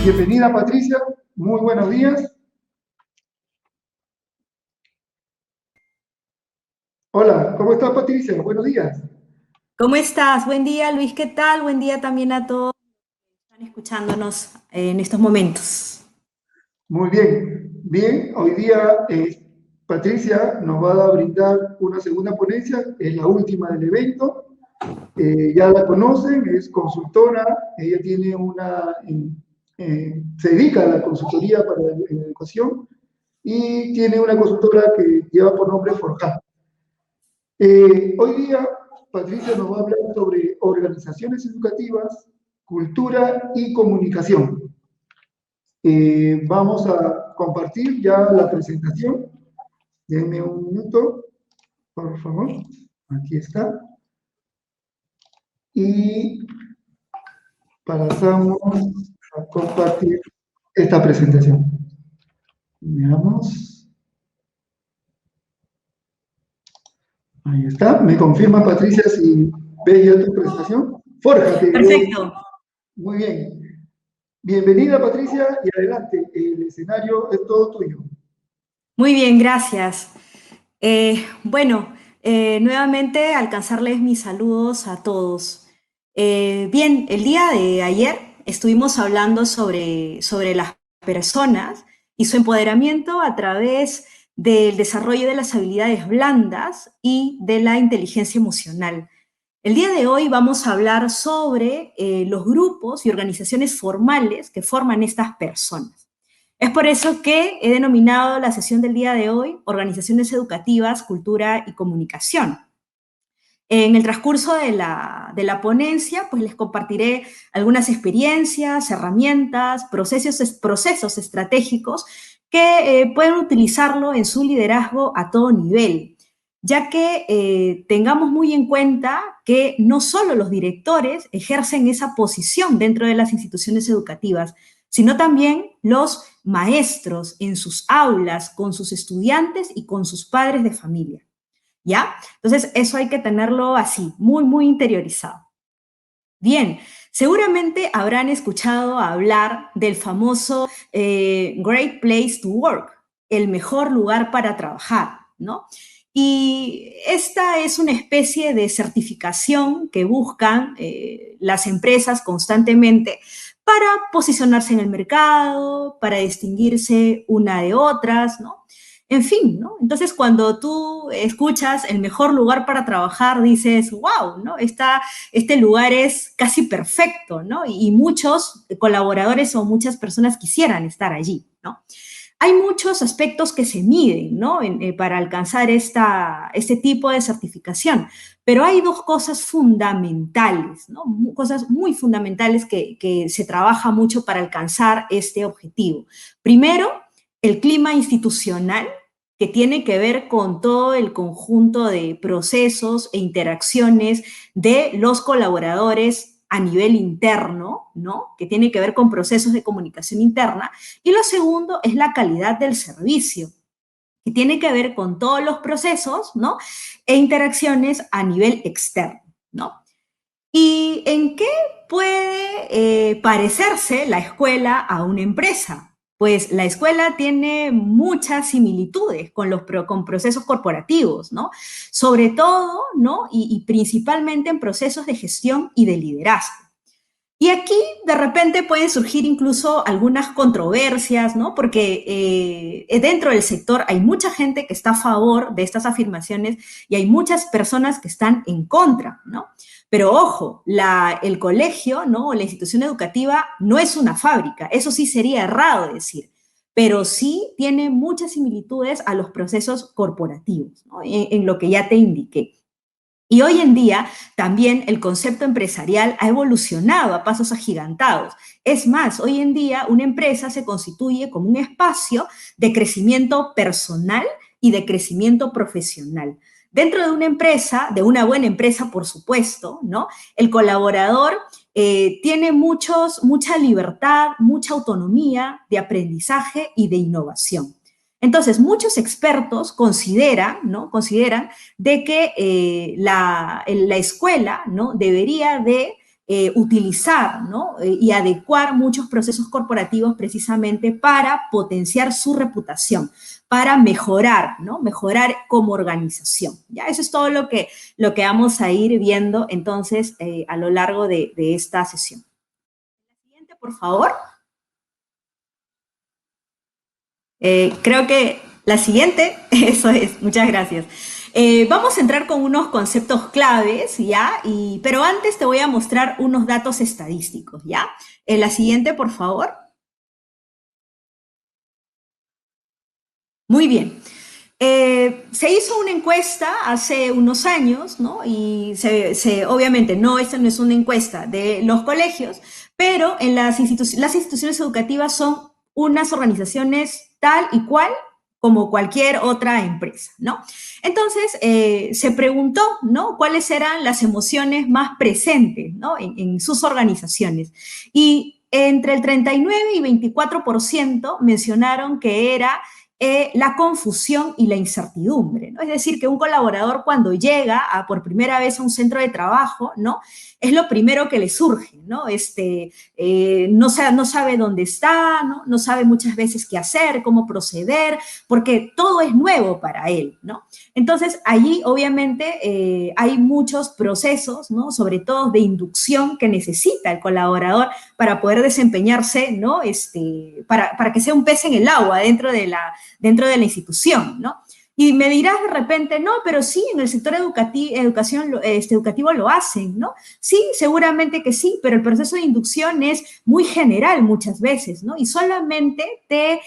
Bienvenida, Patricia. Muy buenos días. Hola, ¿cómo estás, Patricia? Buenos días. ¿Cómo estás? Buen día, Luis, ¿qué tal? Buen día también a todos que están escuchándonos en estos momentos. Muy bien. Bien, hoy día Patricia nos va a brindar una segunda ponencia, es la última del evento. Ya la conocen, es consultora, ella tiene se dedica a la consultoría para la educación y tiene una consultora que lleva por nombre Forjar. Hoy día, Patricia nos va a hablar sobre organizaciones educativas, cultura y comunicación. Vamos a compartir ya la presentación. Denme un minuto, por favor. Aquí está. Y pasamos a compartir esta presentación. Veamos. Ahí está. ¿Me confirma, Patricia, si ve ya tu presentación? Fórjate. Perfecto. Muy bien. Bienvenida, Patricia, y adelante. El escenario es todo tuyo. Muy bien, gracias. Nuevamente alcanzarles mis saludos a todos. Bien, el día de ayer estuvimos hablando sobre las personas y su empoderamiento a través del desarrollo de las habilidades blandas y de la inteligencia emocional. El día de hoy vamos a hablar sobre los grupos y organizaciones formales que forman estas personas. Es por eso que he denominado la sesión del día de hoy Organizaciones Educativas, Cultura y Comunicación. En el transcurso de la ponencia, pues les compartiré algunas experiencias, herramientas, procesos estratégicos que pueden utilizarlo en su liderazgo a todo nivel, ya que tengamos muy en cuenta que no solo los directores ejercen esa posición dentro de las instituciones educativas, sino también los maestros en sus aulas, con sus estudiantes y con sus padres de familia. ¿Ya? Entonces, eso hay que tenerlo así, muy, muy interiorizado. Bien, seguramente habrán escuchado hablar del famoso Great Place to Work, el mejor lugar para trabajar, ¿no? Y esta es una especie de certificación que buscan las empresas constantemente para posicionarse en el mercado, para distinguirse una de otras, ¿no? En fin, ¿no? Entonces, cuando tú escuchas el mejor lugar para trabajar, dices, wow, ¿no? Este lugar es casi perfecto, ¿no? Y muchos colaboradores o muchas personas quisieran estar allí, ¿no? Hay muchos aspectos que se miden, ¿no? Para alcanzar este tipo de certificación, pero hay dos cosas fundamentales, ¿no? Cosas muy fundamentales que se trabaja mucho para alcanzar este objetivo. Primero, el clima institucional, que tiene que ver con todo el conjunto de procesos e interacciones de los colaboradores a nivel interno, ¿no? Que tiene que ver con procesos de comunicación interna. Y lo segundo es la calidad del servicio, que tiene que ver con todos los procesos, ¿no? E interacciones a nivel externo, ¿no? ¿Y en qué puede parecerse la escuela a una empresa? Pues la escuela tiene muchas similitudes con procesos corporativos, ¿no? Sobre todo, ¿no? Y principalmente en procesos de gestión y de liderazgo. Y aquí de repente pueden surgir incluso algunas controversias, ¿no? Porque dentro del sector hay mucha gente que está a favor de estas afirmaciones y hay muchas personas que están en contra, ¿no? Pero ojo, el colegio, ¿no? O la institución educativa no es una fábrica, eso sí sería errado decir, pero sí tiene muchas similitudes a los procesos corporativos, ¿no? En lo que ya te indiqué. Y hoy en día también el concepto empresarial ha evolucionado a pasos agigantados. Es más, hoy en día una empresa se constituye como un espacio de crecimiento personal y de crecimiento profesional. Dentro de una empresa, de una buena empresa, por supuesto, ¿no? El colaborador tiene mucha libertad, mucha autonomía de aprendizaje y de innovación. Entonces, muchos expertos consideran, ¿no? Consideran de que la escuela, ¿no? Debería de utilizar, ¿no? Y adecuar muchos procesos corporativos precisamente para potenciar su reputación, para mejorar, ¿no? Mejorar como organización. ¿Ya? Eso es todo lo que vamos a ir viendo entonces a lo largo de esta sesión. La siguiente, por favor. Creo que la siguiente, eso es, muchas gracias. Vamos a entrar con unos conceptos claves, ¿ya? Pero antes te voy a mostrar unos datos estadísticos, ¿ya? La siguiente, por favor. Muy bien. Se hizo una encuesta hace unos años, ¿no? Y obviamente esta no es una encuesta de los colegios, pero en las instituciones educativas son unas organizaciones tal y cual como cualquier otra empresa, ¿no? Entonces, se preguntó, ¿no? ¿Cuáles eran las emociones más presentes, ¿no? En sus organizaciones. Y entre el 39 y 24% mencionaron que era la confusión y la incertidumbre, ¿no? Es decir, que un colaborador cuando llega por primera vez a un centro de trabajo, ¿no? Es lo primero que le surge, ¿no? No sabe dónde está, ¿no? No sabe muchas veces qué hacer, cómo proceder, porque todo es nuevo para él, ¿no? Entonces, allí obviamente hay muchos procesos, ¿no? Sobre todo de inducción que necesita el colaborador para poder desempeñarse, ¿no? Para que sea un pez en el agua dentro de la institución, ¿no? Y me dirás de repente, no, pero sí, en el sector educativo lo hacen, ¿no? Sí, seguramente que sí, pero el proceso de inducción es muy general muchas veces, ¿no? Y solamente te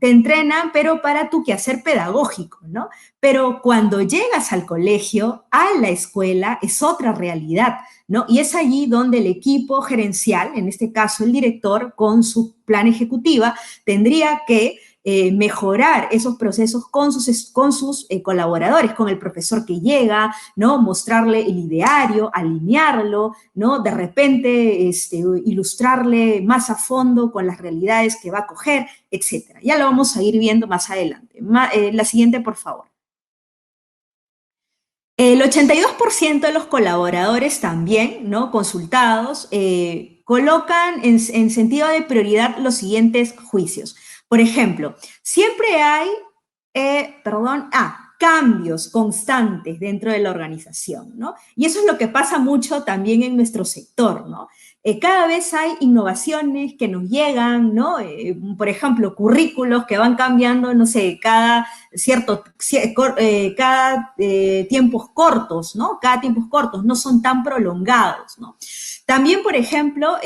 entrenan, pero para tu quehacer pedagógico, ¿no? Pero cuando llegas al colegio, a la escuela, es otra realidad, ¿no? Y es allí donde el equipo gerencial, en este caso el director, con su plan ejecutiva, tendría que mejorar esos procesos con sus colaboradores, con el profesor que llega, ¿no? Mostrarle el ideario, alinearlo, ¿no? De repente ilustrarle más a fondo con las realidades que va a coger, etcétera. Ya lo vamos a ir viendo más adelante. La siguiente, por favor. El 82% de los colaboradores también, ¿no? Consultados, colocan en sentido de prioridad los siguientes juicios. Por ejemplo, siempre hay, cambios constantes dentro de la organización, ¿no? Y eso es lo que pasa mucho también en nuestro sector, ¿no? Cada vez hay innovaciones que nos llegan, ¿no? Por ejemplo, currículos que van cambiando, no sé, cada tiempos cortos, ¿no? Cada tiempos cortos, no son tan prolongados, ¿no? También, por ejemplo,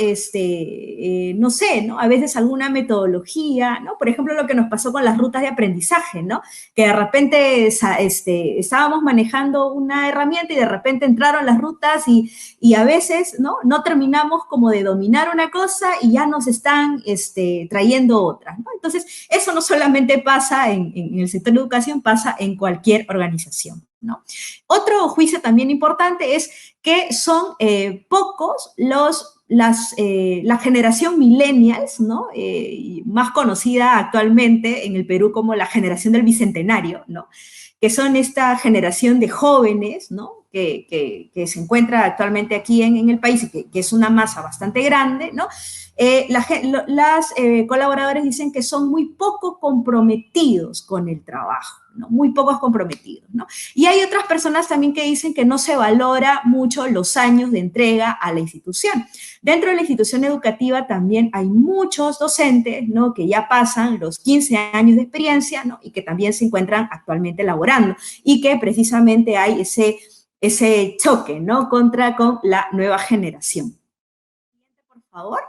no sé, ¿no? A veces alguna metodología, ¿no? Por ejemplo, lo que nos pasó con las rutas de aprendizaje, ¿no? Que de repente estábamos manejando una herramienta y de repente entraron las rutas y a veces, ¿no? No terminamos como de dominar una cosa y ya nos están trayendo otras, ¿no? Entonces, eso no solamente pasa en el sector de educación, pasa en cualquier organización, ¿no? Otro juicio también importante es que son pocos la generación millennials, ¿no? Más conocida actualmente en el Perú como la generación del bicentenario, ¿no? Que son esta generación de jóvenes, ¿no? Que se encuentra actualmente aquí en el país y que es una masa bastante grande, ¿no? Las colaboradores dicen que son muy poco comprometidos con el trabajo, ¿no? Muy pocos comprometidos, ¿no? Y hay otras personas también que dicen que no se valora mucho los años de entrega a la institución. Dentro de la institución educativa también hay muchos docentes, ¿no? Que ya pasan los 15 años de experiencia, ¿no? Y que también se encuentran actualmente laborando y que precisamente hay ese choque, ¿no? Con la nueva generación. Por favor.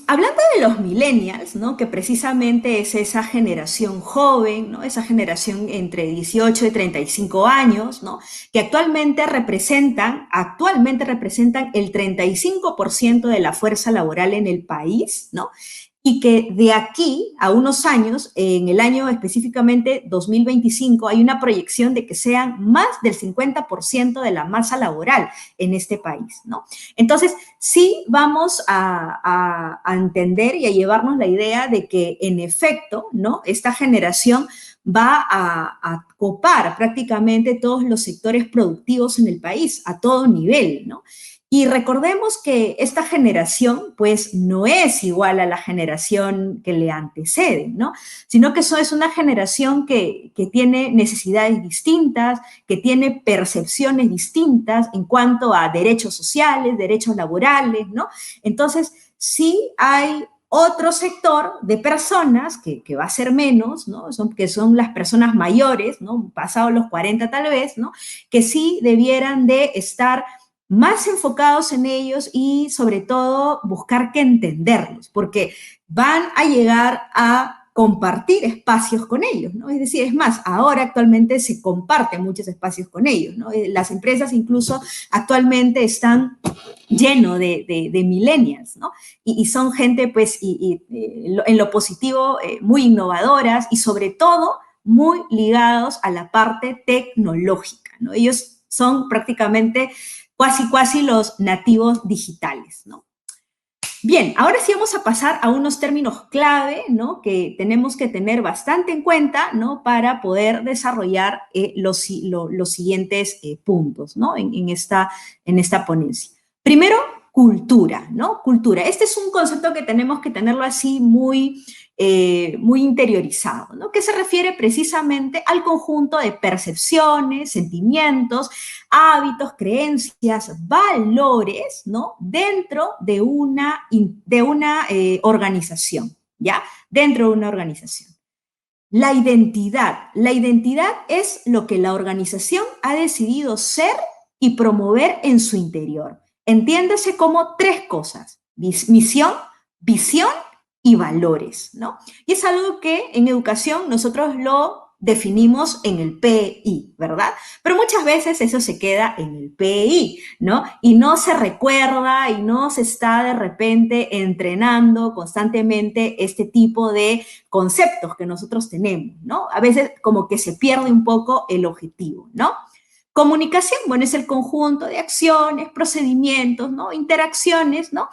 Hablando de los millennials, ¿no? Que precisamente es esa generación joven, ¿no? Esa generación entre 18 y 35 años, ¿no? Que actualmente representan el 35% de la fuerza laboral en el país, ¿no? Y que de aquí a unos años, en el año específicamente 2025, hay una proyección de que sean más del 50% de la masa laboral en este país, ¿no? Entonces, sí vamos a entender y a llevarnos la idea de que, en efecto, ¿no? Esta generación va a copar prácticamente todos los sectores productivos en el país, a todo nivel, ¿no? Y recordemos que esta generación, pues, no es igual a la generación que le antecede, ¿no? Sino que eso es una generación que tiene necesidades distintas, que tiene percepciones distintas en cuanto a derechos sociales, derechos laborales, ¿no? Entonces, sí hay otro sector de personas, que va a ser menos, ¿no? Que son las personas mayores, ¿no? Pasados los 40 tal vez, ¿no? Que sí debieran de estar más enfocados en ellos y sobre todo buscar que entenderlos, porque van a llegar a compartir espacios con ellos, ¿no? Es decir, es más, ahora actualmente se comparten muchos espacios con ellos, ¿no? Las empresas incluso actualmente están lleno de millennials, ¿no? Y son gente, pues, en lo positivo, muy innovadoras y sobre todo muy ligados a la parte tecnológica, ¿no? Ellos son prácticamente casi los nativos digitales, ¿no? Bien, ahora sí vamos a pasar a unos términos clave, ¿no? Que tenemos que tener bastante en cuenta, ¿no? Para poder desarrollar los siguientes puntos, ¿no? En esta ponencia. Primero, cultura, ¿no? Cultura. Este es un concepto que tenemos que tenerlo así muy interiorizado, ¿no? Que se refiere precisamente al conjunto de percepciones, sentimientos, hábitos, creencias, valores, ¿no? Dentro de una organización, ¿ya? Dentro de una organización. La identidad es lo que la organización ha decidido ser y promover en su interior. Entiéndase como tres cosas: misión, visión y valores, ¿no? Y es algo que en educación nosotros lo definimos en el PI, ¿verdad? Pero muchas veces eso se queda en el PI, ¿no? Y no se recuerda y no se está de repente entrenando constantemente este tipo de conceptos que nosotros tenemos, ¿no? A veces como que se pierde un poco el objetivo, ¿no? Comunicación, bueno, es el conjunto de acciones, procedimientos, ¿no? Interacciones, ¿no?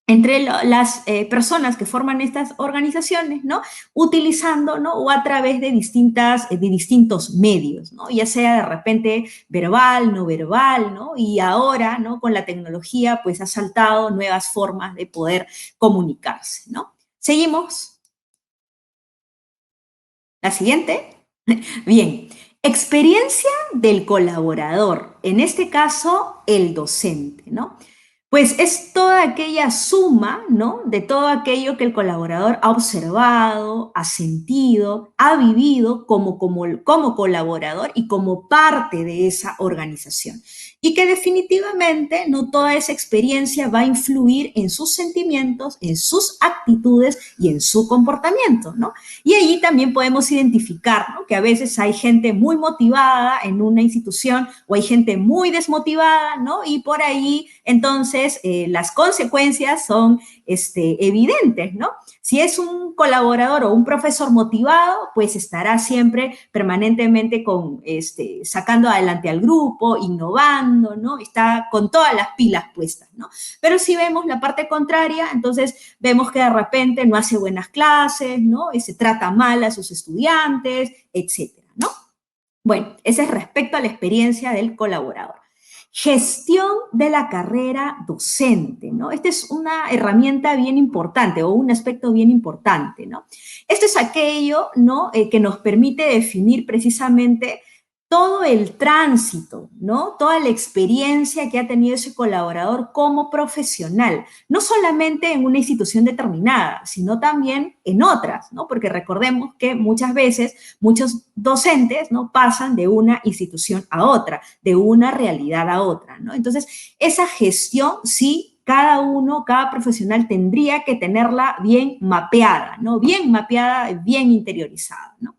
Entre las personas que forman estas organizaciones, ¿no? Utilizando, ¿no? O a través de distintos medios, ¿no? Ya sea de repente verbal, no verbal, ¿no? Y ahora, ¿no? Con la tecnología, pues ha saltado nuevas formas de poder comunicarse, ¿no? Seguimos. La siguiente. Bien. Experiencia del colaborador, en este caso, el docente, ¿no? Pues es toda aquella suma, ¿no? De todo aquello que el colaborador ha observado, ha sentido, ha vivido como colaborador y como parte de esa organización. Y que definitivamente no toda esa experiencia va a influir en sus sentimientos, en sus actitudes y en su comportamiento, ¿no? Y allí también podemos identificar, ¿no? Que a veces hay gente muy motivada en una institución o hay gente muy desmotivada, ¿no? Y por ahí, entonces, las consecuencias son evidentes, ¿no? Si es un colaborador o un profesor motivado, pues estará siempre permanentemente sacando adelante al grupo, innovando, ¿no? Está con todas las pilas puestas, ¿no? Pero si vemos la parte contraria, entonces vemos que de repente no hace buenas clases, ¿no? Se trata mal a sus estudiantes, etcétera, ¿no? Bueno, ese es respecto a la experiencia del colaborador. Gestión de la carrera docente, ¿no? Esta es una herramienta bien importante o un aspecto bien importante, ¿no? Esto es aquello, ¿no? Que nos permite definir precisamente todo el tránsito, ¿no? Toda la experiencia que ha tenido ese colaborador como profesional, no solamente en una institución determinada, sino también en otras, ¿no? Porque recordemos que muchas veces muchos docentes, ¿no? Pasan de una institución a otra, de una realidad a otra, ¿no? Entonces, esa gestión sí cada profesional tendría que tenerla bien mapeada, ¿no? Bien mapeada, bien interiorizada, ¿no?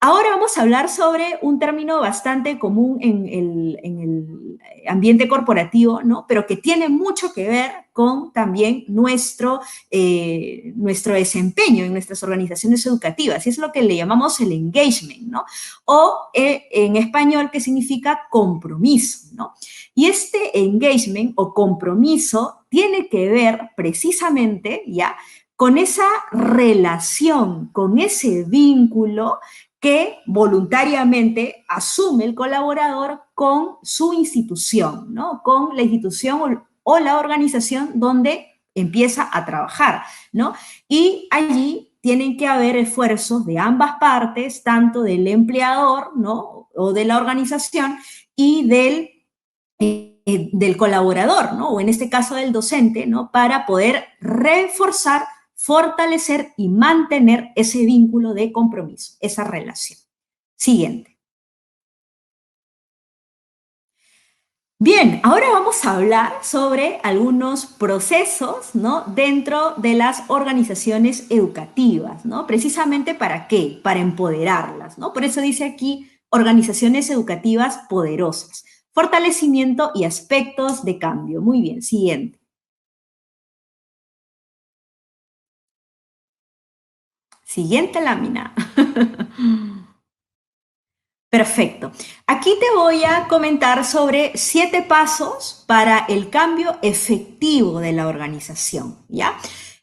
Ahora vamos a hablar sobre un término bastante común en el ambiente corporativo, ¿no? Pero que tiene mucho que ver con también nuestro desempeño en nuestras organizaciones educativas, y es lo que le llamamos el engagement, ¿no? O en español, que significa compromiso, ¿no? Y este engagement o compromiso tiene que ver precisamente, ¿ya?, con esa relación, con ese vínculo que voluntariamente asume el colaborador con su institución, ¿no? Con la institución o la organización donde empieza a trabajar, ¿no? Y allí tienen que haber esfuerzos de ambas partes, tanto del empleador, ¿no? O de la organización y del colaborador, ¿no? O en este caso del docente, ¿no? Para poder reforzar, fortalecer y mantener ese vínculo de compromiso, esa relación. Siguiente. Bien, ahora vamos a hablar sobre algunos procesos, ¿no? Dentro de las organizaciones educativas, ¿no? Precisamente ¿para qué? Para empoderarlas, ¿no? Por eso dice aquí organizaciones educativas poderosas, fortalecimiento y aspectos de cambio. Muy bien, siguiente. Siguiente lámina. Perfecto. Aquí te voy a comentar sobre 7 pasos para el cambio efectivo de la organización, ¿ya?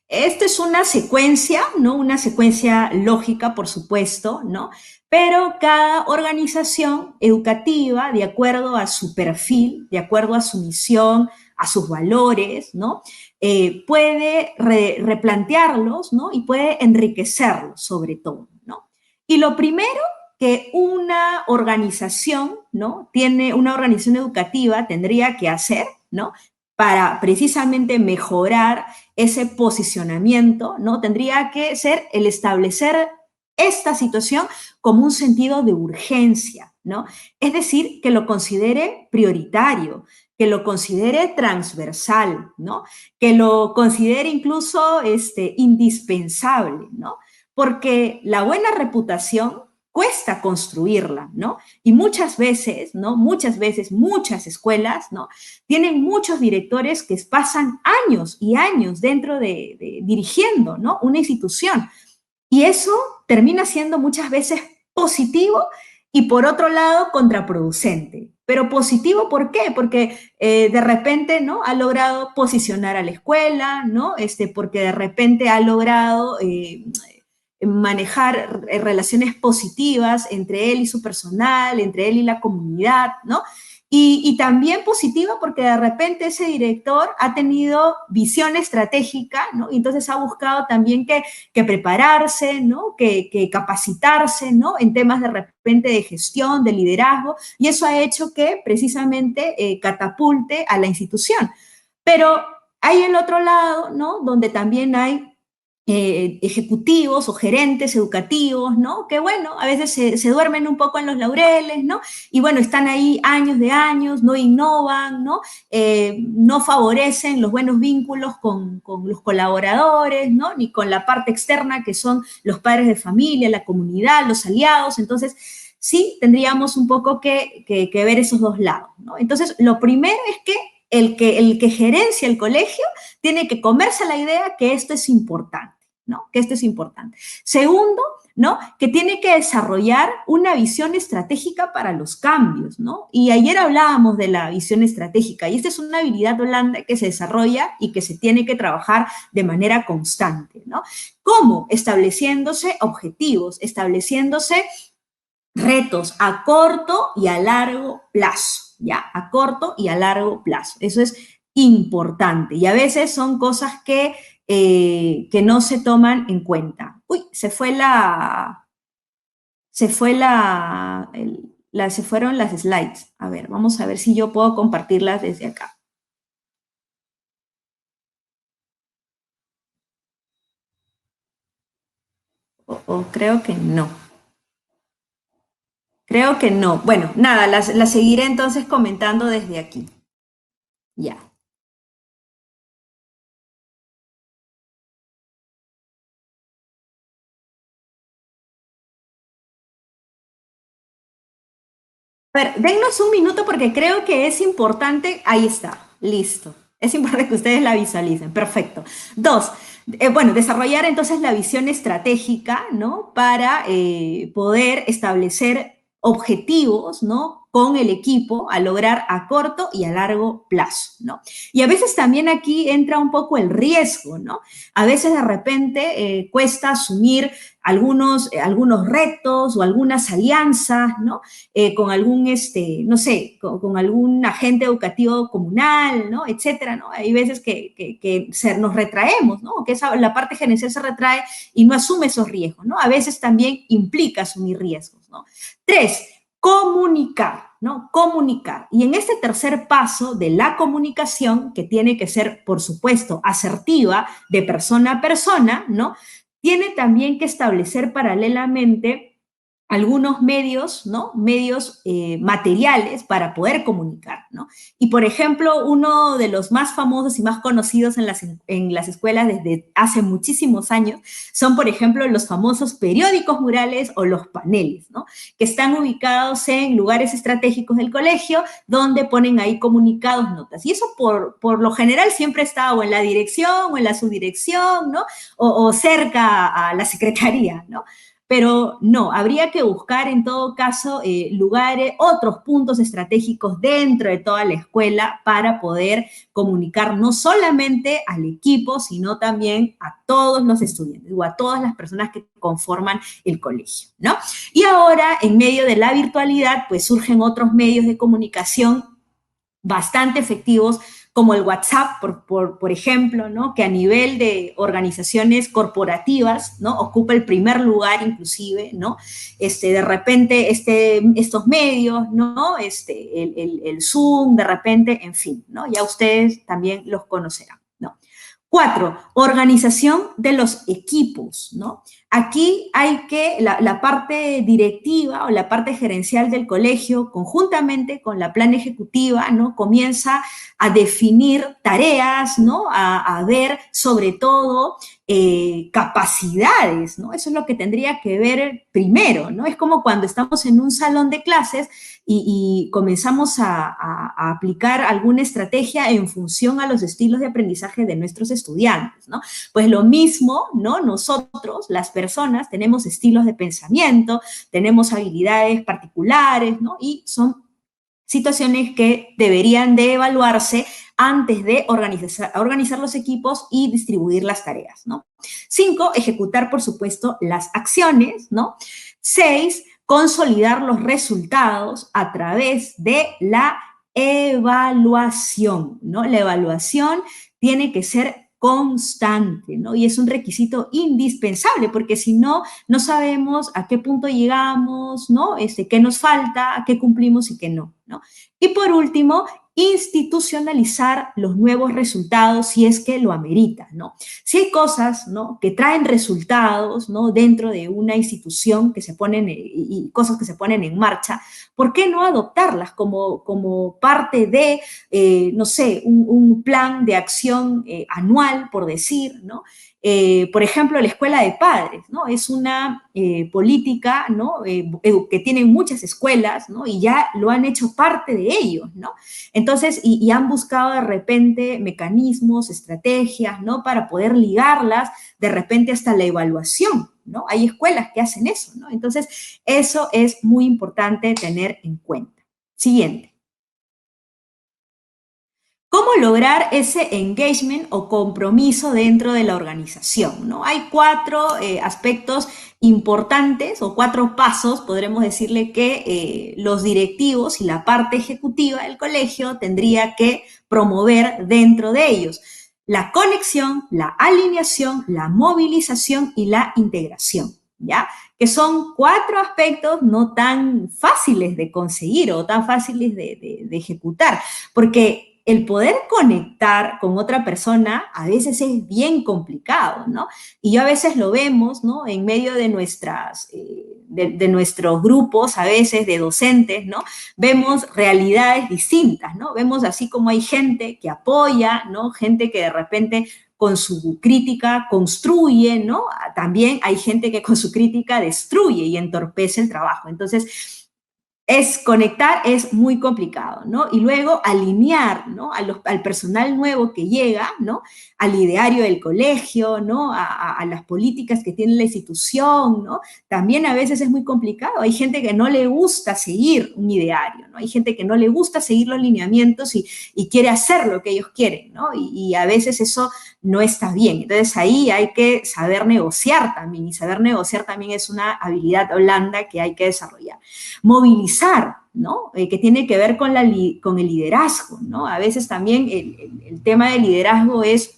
Esto es una secuencia, ¿no? Una secuencia lógica, por supuesto, ¿no? Pero cada organización educativa, de acuerdo a su perfil, de acuerdo a su misión, a sus valores, ¿no? Puede replantearlos, ¿no? Y puede enriquecerlos, sobre todo, ¿no? Y lo primero que una organización, ¿no? Una organización educativa tendría que hacer, ¿no? Para precisamente mejorar ese posicionamiento, ¿no? Tendría que ser el establecer esta situación como un sentido de urgencia, ¿no? Es decir, que lo considere prioritario, que lo considere transversal, ¿no? Que lo considere incluso indispensable, ¿no? Porque la buena reputación cuesta construirla, ¿no? Y muchas veces, ¿no? Muchas veces, muchas escuelas, ¿no? Tienen muchos directores que pasan años y años dentro de dirigiendo, ¿no? Una institución. Y eso termina siendo muchas veces positivo y por otro lado contraproducente. Pero positivo, ¿por qué? Porque de repente, ¿no? Ha logrado posicionar a la escuela, ¿no? Porque de repente ha logrado manejar relaciones positivas entre él y su personal, entre él y la comunidad, ¿no? Y también positiva porque de repente ese director ha tenido visión estratégica, ¿no? Y entonces ha buscado también que prepararse, ¿no? Que capacitarse, ¿no? En temas de repente de gestión, de liderazgo, y eso ha hecho que precisamente catapulte a la institución. Pero hay el otro lado, ¿no? Donde también hay ejecutivos o gerentes educativos, ¿no? Que bueno, a veces se duermen un poco en los laureles, ¿no? Y bueno, están ahí años de años, no innovan, ¿no? No favorecen los buenos vínculos con los colaboradores, ¿no? Ni con la parte externa que son los padres de familia, la comunidad, los aliados. Entonces, sí, tendríamos un poco que ver esos dos lados, ¿no? Entonces, lo primero es que el que gerencia el colegio tiene que comerse la idea que esto es importante, ¿no? Que esto es importante. Segundo, ¿no? Que tiene que desarrollar una visión estratégica para los cambios, ¿no? Y ayer hablábamos de la visión estratégica y esta es una habilidad blanda que se desarrolla y que se tiene que trabajar de manera constante, ¿no? ¿Cómo? Estableciéndose objetivos, estableciéndose retos a corto y a largo plazo, ¿ya? A corto y a largo plazo. Eso es importante y a veces son cosas que no se toman en cuenta. Uy, se fueron las slides. A ver, vamos a ver si yo puedo compartirlas desde acá. O creo que no. Creo que no. Bueno, nada, las seguiré entonces comentando desde aquí. Ya. A ver, dennos un minuto porque creo que es importante. Ahí está, listo. Es importante que ustedes la visualicen. Perfecto. Dos, bueno, desarrollar entonces la visión estratégica, ¿no? Para poder establecer objetivos, ¿no? con el equipo a lograr a corto y a largo plazo, ¿no? Y a veces también aquí entra un poco el riesgo, ¿no? A veces de repente cuesta asumir algunos retos o algunas alianzas, ¿no? Con algún, no sé, con algún agente educativo comunal, ¿no? Etcétera, ¿no? Hay veces que nos retraemos, ¿no? Que la parte gerencial se retrae y no asume esos riesgos, ¿no? A veces también implica asumir riesgos, ¿no? 3, comunicar, ¿no? Comunicar. Y en este tercer paso de la comunicación, que tiene que ser, por supuesto, asertiva de persona a persona, ¿no? Tiene también que establecer paralelamente algunos medios, ¿no? Medios materiales para poder comunicar, ¿no? Y, por ejemplo, uno de los más famosos y más conocidos en las escuelas desde hace muchísimos años son, por ejemplo, los famosos periódicos murales o los paneles, ¿no? Que están ubicados en lugares estratégicos del colegio donde ponen ahí comunicados, notas. Y eso por lo general siempre está o en la dirección o en la subdirección, ¿no? O cerca a la secretaría, ¿no? Pero no, habría que buscar en todo caso lugares, otros puntos estratégicos dentro de toda la escuela para poder comunicar no solamente al equipo, sino también a todos los estudiantes o a todas las personas que conforman el colegio, ¿no? Y ahora, en medio de la virtualidad, pues surgen otros medios de comunicación bastante efectivos, como el WhatsApp, por ejemplo, ¿no? Que a nivel de organizaciones corporativas, ¿no? Ocupa el primer lugar inclusive, ¿no? De repente estos medios, ¿no? El Zoom, de repente, en fin, ¿no? Ya ustedes también los conocerán, ¿no? 4, organización de los equipos, ¿no? Aquí hay que, la parte directiva o la parte gerencial del colegio, conjuntamente con la plan ejecutiva, ¿no? Comienza a definir tareas, ¿no? A ver, sobre todo, capacidades, ¿no? Eso es lo que tendría que ver primero, ¿no? Es como cuando estamos en un salón de clases y comenzamos a aplicar alguna estrategia en función a los estilos de aprendizaje de nuestros estudiantes, ¿no? Pues lo mismo, ¿no? Nosotros, las personas, tenemos estilos de pensamiento, tenemos habilidades particulares, ¿no? Y son situaciones que deberían de evaluarse antes de organizar los equipos y distribuir las tareas, ¿no? 5, ejecutar, por supuesto, las acciones, ¿no? 6, consolidar los resultados a través de la evaluación, ¿no? La evaluación tiene que ser constante, ¿no? Y es un requisito indispensable, porque si no, no sabemos a qué punto llegamos, ¿no? Qué nos falta, qué cumplimos y qué no, ¿no? Y por último, institucionalizar los nuevos resultados si es que lo amerita, ¿no? Si hay cosas, ¿no? Que traen resultados, ¿no? Dentro de una institución que se ponen, y cosas que se ponen en marcha, ¿por qué no adoptarlas como parte de, no sé, un plan de acción anual, por decir, ¿no? Por ejemplo, la escuela de padres, ¿no? Es una política, ¿no? Que tienen muchas escuelas, ¿no? Y ya lo han hecho parte de ellos, ¿no? Entonces, y han buscado de repente mecanismos, estrategias, ¿no? Para poder ligarlas de repente hasta la evaluación, ¿no? Hay escuelas que hacen eso, ¿no? Entonces, eso es muy importante tener en cuenta. Siguiente. ¿Cómo lograr ese engagement o compromiso dentro de la organización, ¿no? Hay 4 aspectos importantes o 4 pasos, podremos decirle, que los directivos y la parte ejecutiva del colegio tendría que promover dentro de ellos. La conexión, la alineación, la movilización y la integración, ¿ya? Que son 4 aspectos no tan fáciles de conseguir o tan fáciles de ejecutar, porque el poder conectar con otra persona a veces es bien complicado, ¿no? Y yo a veces lo vemos, ¿no? En medio de de nuestros grupos, a veces de docentes, ¿no? Vemos realidades distintas, ¿no? Vemos así como hay gente que apoya, ¿no? Gente que de repente con su crítica construye, ¿no? También hay gente que con su crítica destruye y entorpece el trabajo. Entonces, conectar es muy complicado, ¿no? Y luego alinear, ¿no? Al personal nuevo que llega, ¿no? Al ideario del colegio, ¿no? A las políticas que tiene la institución, ¿no? También a veces es muy complicado. Hay gente que no le gusta seguir un ideario, ¿no? Hay gente que no le gusta seguir los lineamientos y quiere hacer lo que ellos quieren, ¿no? Y a veces eso no está bien. Entonces ahí hay que saber negociar también, y saber negociar también es una habilidad blanda que hay que desarrollar. Movilizar, ¿no? Que tiene que ver con el liderazgo, ¿no? A veces también el tema del liderazgo es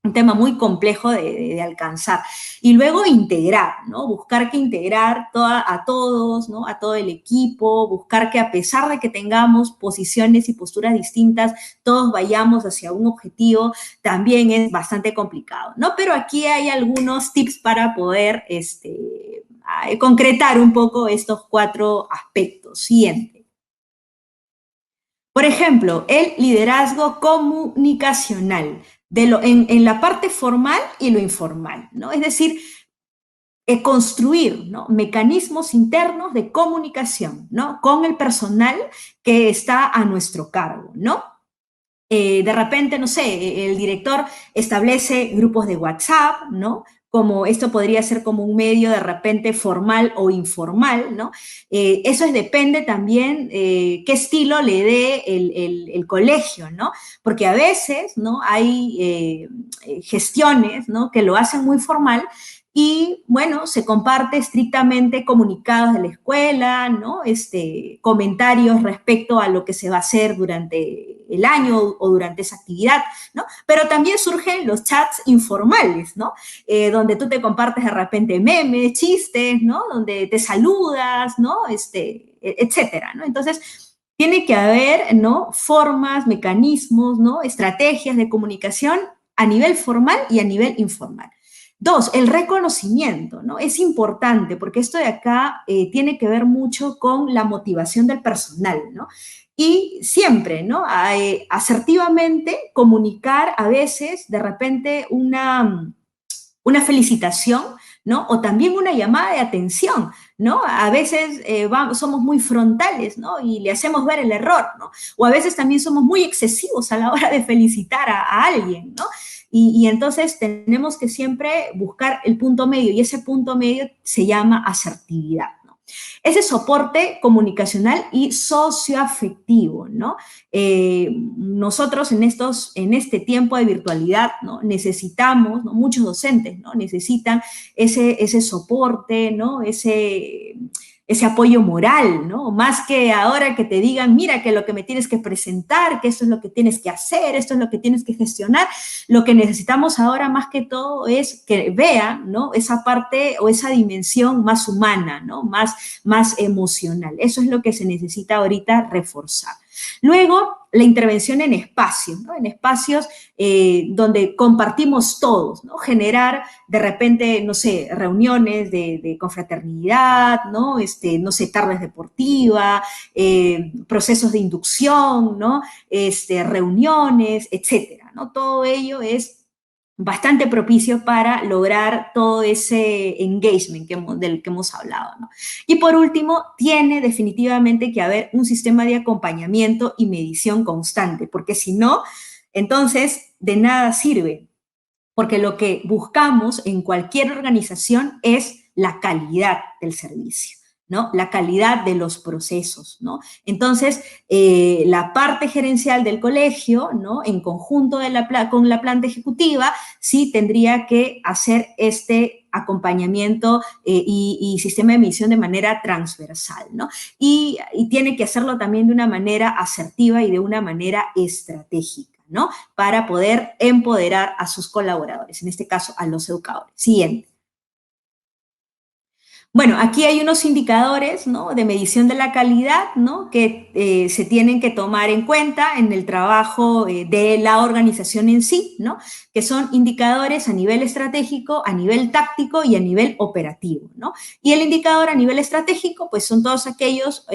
un tema muy complejo de alcanzar. Y luego integrar, ¿no? Buscar que integrar a todos, ¿no? A todo el equipo, buscar que a pesar de que tengamos posiciones y posturas distintas, todos vayamos hacia un objetivo, también es bastante complicado, ¿no? Pero aquí hay algunos tips para poder concretar un poco estos 4 aspectos. Siguiente. Por ejemplo, el liderazgo comunicacional en la parte formal y lo informal, ¿no? Es decir, construir, ¿no? Mecanismos internos de comunicación, ¿no? Con el personal que está a nuestro cargo, ¿no? De repente, no sé, el director establece grupos de WhatsApp, ¿no? Como esto podría ser como un medio de repente formal o informal, ¿no? Eso depende también qué estilo le dé el colegio, ¿no? Porque a veces, ¿no? Hay gestiones, ¿no? Que lo hacen muy formal y, bueno, se comparte estrictamente comunicados de la escuela, ¿no? Comentarios respecto a lo que se va a hacer durante el año o durante esa actividad, ¿no? Pero también surgen los chats informales, ¿no? Donde tú te compartes de repente memes, chistes, ¿no? Donde te saludas, ¿no? Etcétera, ¿no? Entonces, tiene que haber, ¿no? Formas, mecanismos, ¿no? Estrategias de comunicación a nivel formal y a nivel informal. 2, el reconocimiento, ¿no? Es importante porque esto de acá tiene que ver mucho con la motivación del personal, ¿no? Y siempre, ¿no? Asertivamente comunicar a veces de repente una felicitación, ¿no? O también una llamada de atención, ¿no? A veces somos muy frontales, ¿no? Y le hacemos ver el error, ¿no? O a veces también somos muy excesivos a la hora de felicitar a alguien, ¿no? Y entonces tenemos que siempre buscar el punto medio y ese punto medio se llama asertividad, ¿no? Ese soporte comunicacional y socioafectivo, ¿no? Nosotros en este tiempo de virtualidad, ¿no? Necesitamos, ¿no? Muchos docentes, ¿no? Necesitan ese soporte, ¿no? Ese apoyo moral, ¿no? Más que ahora que te digan, mira, que lo que me tienes que presentar, que esto es lo que tienes que hacer, esto es lo que tienes que gestionar, lo que necesitamos ahora más que todo es que vean, ¿no? Esa parte o esa dimensión más humana, ¿no? Más emocional. Eso es lo que se necesita ahorita reforzar. Luego, la intervención en espacios, ¿no? En espacios donde compartimos todos, ¿no? Generar de repente, no sé, reuniones de confraternidad, ¿no? No sé, tardes deportivas, procesos de inducción, ¿no? Reuniones, etcétera, ¿no? Todo ello es bastante propicio para lograr todo ese engagement del que hemos hablado, ¿no? Y por último, tiene definitivamente que haber un sistema de acompañamiento y medición constante, porque si no, entonces de nada sirve, porque lo que buscamos en cualquier organización es la calidad del servicio, ¿no? La calidad de los procesos, ¿no? Entonces, la parte gerencial del colegio, ¿no? En conjunto con la planta ejecutiva, sí tendría que hacer este acompañamiento y sistema de medición de manera transversal, ¿no? Y tiene que hacerlo también de una manera asertiva y de una manera estratégica, ¿no? Para poder empoderar a sus colaboradores, en este caso a los educadores. Siguiente. Bueno, aquí hay unos indicadores, ¿no? De medición de la calidad, ¿no? Que se tienen que tomar en cuenta en el trabajo de la organización en sí, ¿no? Que son indicadores a nivel estratégico, a nivel táctico y a nivel operativo, ¿no? Y el indicador a nivel estratégico, pues son todos aquellos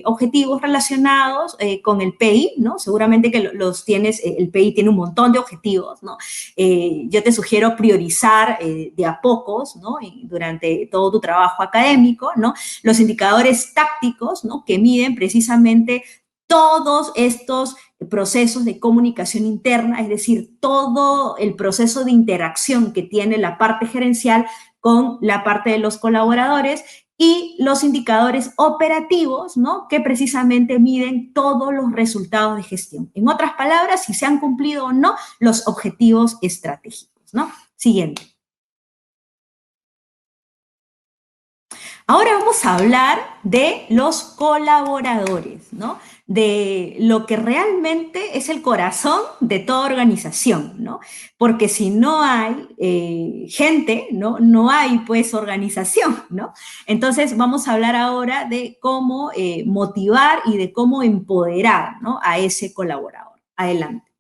objetivos relacionados con el PI, ¿no? Seguramente que los tienes, el PI tiene un montón de objetivos, ¿no? Yo te sugiero priorizar de a pocos, ¿no? Durante todo tu trabajo acá académico, ¿no? Los indicadores tácticos, ¿no? Que miden precisamente todos estos procesos de comunicación interna, es decir, todo el proceso de interacción que tiene la parte gerencial con la parte de los colaboradores, y los indicadores operativos, ¿no? Que precisamente miden todos los resultados de gestión. En otras palabras, si se han cumplido o no los objetivos estratégicos, ¿no? Siguiente. Ahora vamos a hablar de los colaboradores, ¿no? De lo que realmente es el corazón de toda organización, ¿no? Porque si no hay gente, ¿no? No hay, pues, organización, ¿no? Entonces, vamos a hablar ahora de cómo motivar y de cómo empoderar, ¿no? A ese colaborador. Adelante.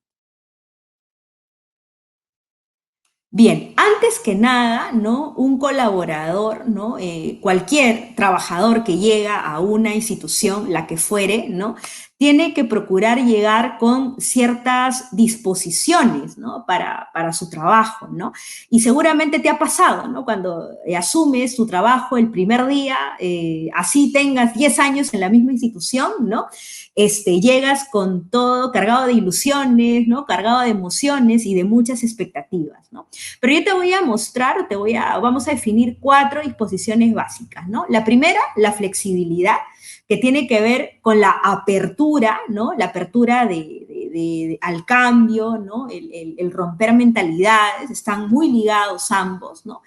Bien, antes que nada, ¿no? Un colaborador, ¿no? Cualquier trabajador que llega a una institución, la que fuere, ¿no? Tiene que procurar llegar con ciertas disposiciones, ¿no? Para su trabajo, ¿no? Y seguramente te ha pasado, ¿no? Cuando asumes tu trabajo el primer día, así tengas 10 años en la misma institución, ¿no? Llegas con todo cargado de ilusiones, ¿no? Cargado de emociones y de muchas expectativas, ¿no? Pero yo te voy a mostrar, vamos a definir 4 disposiciones básicas, ¿no? La primera, la flexibilidad, que tiene que ver con la apertura, ¿no? La apertura al cambio, ¿no? El romper mentalidades, están muy ligados ambos, ¿no?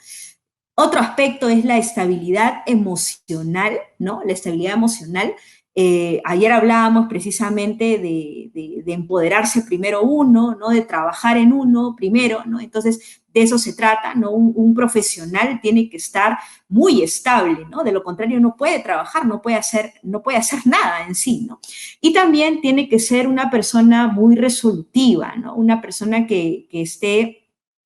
Otro aspecto es la estabilidad emocional, ¿no? La estabilidad emocional. Ayer hablábamos precisamente de empoderarse primero uno, ¿no? De trabajar en uno primero, ¿no? Entonces, de eso se trata, ¿no? Un profesional tiene que estar muy estable, ¿no? De lo contrario, no puede trabajar, no puede hacer nada en sí, ¿no? Y también tiene que ser una persona muy resolutiva, ¿no? Una persona que esté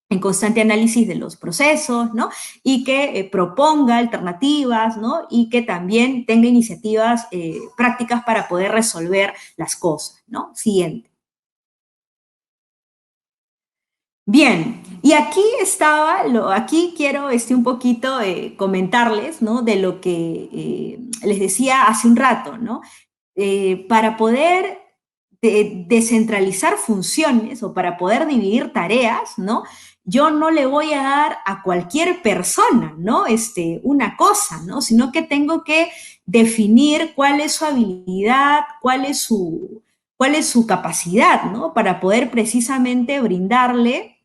en constante análisis de los procesos, ¿no? Y que proponga alternativas, ¿no? Y que también tenga iniciativas prácticas para poder resolver las cosas, ¿no? Siguiente. Bien, y aquí quiero un poquito comentarles, ¿no? De lo que les decía hace un rato, ¿no? Para poder descentralizar funciones o para poder dividir tareas, ¿no? Yo no le voy a dar a cualquier persona, ¿no? Una cosa, ¿no? Sino que tengo que definir cuál es su habilidad, cuál es su capacidad, ¿no? Para poder precisamente brindarle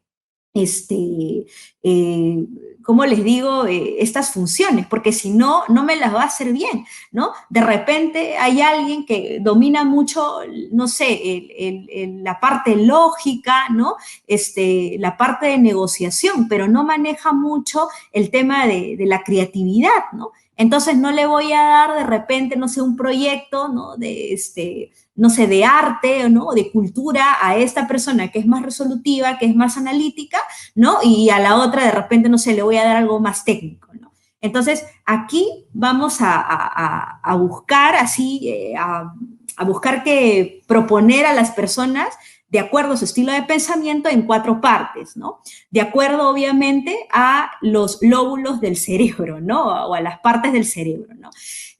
eh, ¿cómo les digo? Estas funciones, porque si no, no me las va a hacer bien, ¿no? De repente hay alguien que domina mucho, no sé, la parte lógica, ¿no? La parte de negociación, pero no maneja mucho el tema de la creatividad, ¿no? Entonces no le voy a dar de repente, no sé, un proyecto, ¿no? No sé, de arte, ¿no? De cultura a esta persona que es más resolutiva, que es más analítica, ¿no? Y a la otra de repente, no sé, le voy a dar algo más técnico, ¿no? Entonces, aquí vamos a buscar así, a buscar que proponer a las personas de acuerdo a su estilo de pensamiento en 4 partes, ¿no? De acuerdo, obviamente, a los lóbulos del cerebro, ¿no? O a las partes del cerebro, ¿no?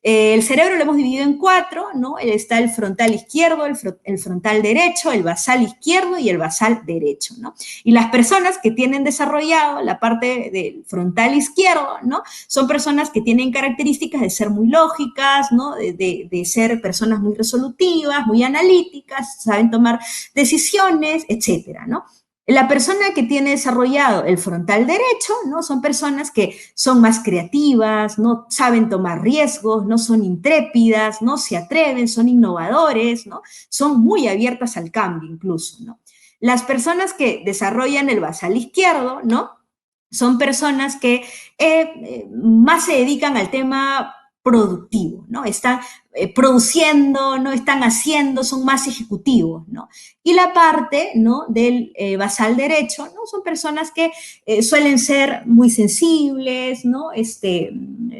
El cerebro lo hemos dividido en 4, ¿no? Está el frontal izquierdo, el frontal derecho, el basal izquierdo y el basal derecho, ¿no? Y las personas que tienen desarrollado la parte del frontal izquierdo, ¿no? Son personas que tienen características de ser muy lógicas, ¿no? De ser personas muy resolutivas, muy analíticas, saben tomar decisiones, etcétera, ¿no? La persona que tiene desarrollado el frontal derecho, ¿no? Son personas que son más creativas, no saben tomar riesgos, no son intrépidas, no se atreven, son innovadores, ¿no? Son muy abiertas al cambio incluso, ¿no? Las personas que desarrollan el basal izquierdo, ¿no? Son personas que más se dedican al tema productivo, ¿no? Están produciendo, no están haciendo, son más ejecutivos, ¿no? Y la parte, ¿no?, del basal derecho, ¿no? Son personas que suelen ser muy sensibles, ¿no?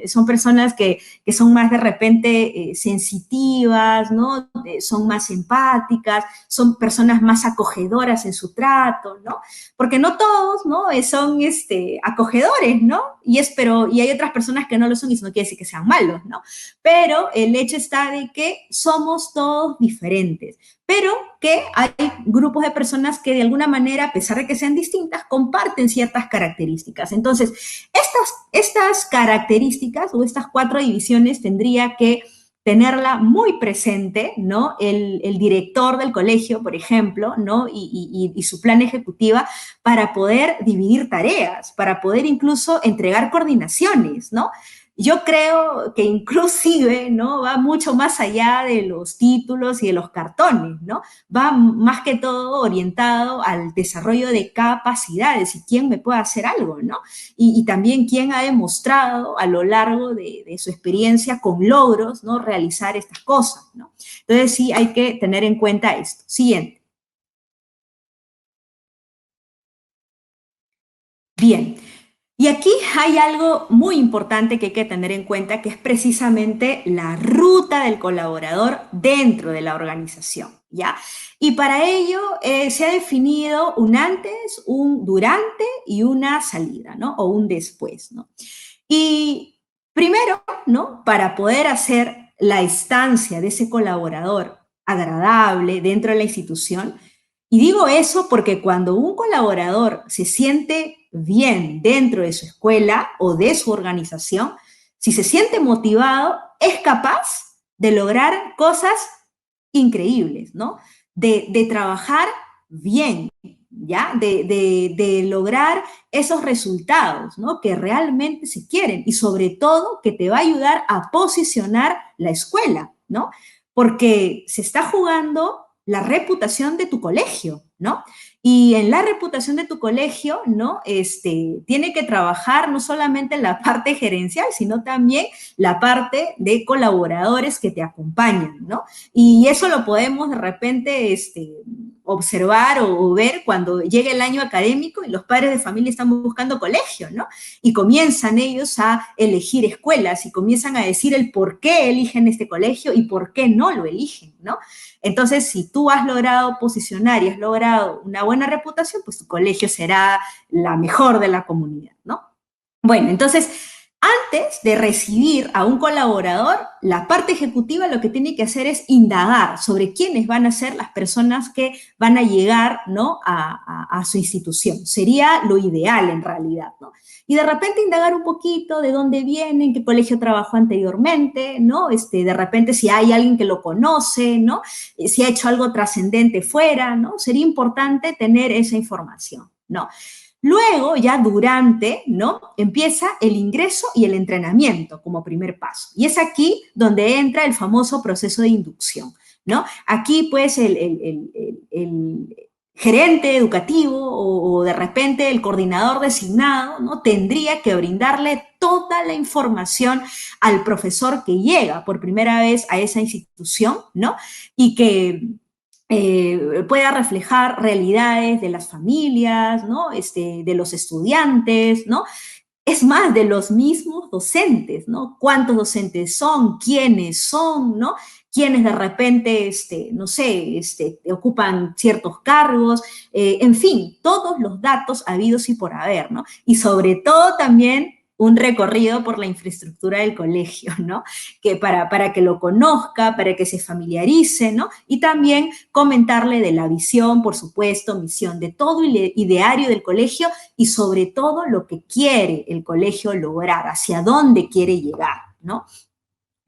Son personas que son más de repente sensitivas, ¿no? Son más empáticas, son personas más acogedoras en su trato, ¿no? Porque no todos, ¿no?, son acogedores, ¿no? Y hay otras personas que no lo son y eso no quiere decir que sean malos, ¿no? Pero el hecho está de que somos todos diferentes, pero que hay grupos de personas que de alguna manera, a pesar de que sean distintas, comparten ciertas características. Entonces, estas características o estas 4 divisiones tendría que tenerla muy presente, ¿no? El director del colegio, por ejemplo, ¿no? Y su plan ejecutiva para poder dividir tareas, para poder incluso entregar coordinaciones, ¿no? Yo creo que inclusive, ¿no?, va mucho más allá de los títulos y de los cartones, ¿no? Va más que todo orientado al desarrollo de capacidades y quién me puede hacer algo, ¿no? Y también quién ha demostrado a lo largo de su experiencia con logros, ¿no?, realizar estas cosas, ¿no? Entonces sí hay que tener en cuenta esto. Siguiente. Bien. Y aquí hay algo muy importante que hay que tener en cuenta, que es precisamente la ruta del colaborador dentro de la organización, ¿ya? Y para ello se ha definido un antes, un durante y una salida, ¿no? O un después, ¿no? Y primero, ¿no?, para poder hacer la estancia de ese colaborador agradable dentro de la institución, y digo eso porque cuando un colaborador se siente bien dentro de su escuela o de su organización, si se siente motivado, es capaz de lograr cosas increíbles, ¿no? De trabajar bien, ¿ya? De lograr esos resultados, ¿no?, que realmente se quieren y sobre todo que te va a ayudar a posicionar la escuela, ¿no? Porque se está jugando la reputación de tu colegio, ¿no? Y en la reputación de tu colegio, ¿no?, tiene que trabajar no solamente la parte gerencial, sino también la parte de colaboradores que te acompañan, ¿no? Y eso lo podemos de repente observar o ver cuando llegue el año académico y los padres de familia están buscando colegio, ¿no? Y comienzan ellos a elegir escuelas y comienzan a decir el por qué eligen este colegio y por qué no lo eligen, ¿no? Entonces, si tú has logrado posicionar y has logrado una buena reputación, pues tu colegio será la mejor de la comunidad, ¿no? Bueno, entonces, antes de recibir a un colaborador, la parte ejecutiva lo que tiene que hacer es indagar sobre quiénes van a ser las personas que van a llegar, ¿no?, a su institución. Sería lo ideal en realidad, ¿no? Y de repente indagar un poquito de dónde viene, en qué colegio trabajó anteriormente, ¿no? De repente si hay alguien que lo conoce, ¿no? Si ha hecho algo trascendente fuera, ¿no? Sería importante tener esa información, ¿no? Luego, ya durante, ¿no?, empieza el ingreso y el entrenamiento como primer paso. Y es aquí donde entra el famoso proceso de inducción, ¿no? Aquí, pues, el gerente educativo o de repente el coordinador designado, ¿no?, tendría que brindarle toda la información al profesor que llega por primera vez a esa institución, ¿no? Y que pueda reflejar realidades de las familias, ¿no?, de los estudiantes, ¿no? Es más, de los mismos docentes, ¿no? ¿Cuántos docentes son? ¿Quiénes son? ¿No? Quienes de repente, no sé, ocupan ciertos cargos, en fin, todos los datos habidos y por haber, ¿no? Y sobre todo también un recorrido por la infraestructura del colegio, ¿no? Que para que lo conozca, para que se familiarice, ¿no? Y también comentarle de la visión, por supuesto, misión de todo el ideario del colegio y sobre todo lo que quiere el colegio lograr, hacia dónde quiere llegar, ¿no?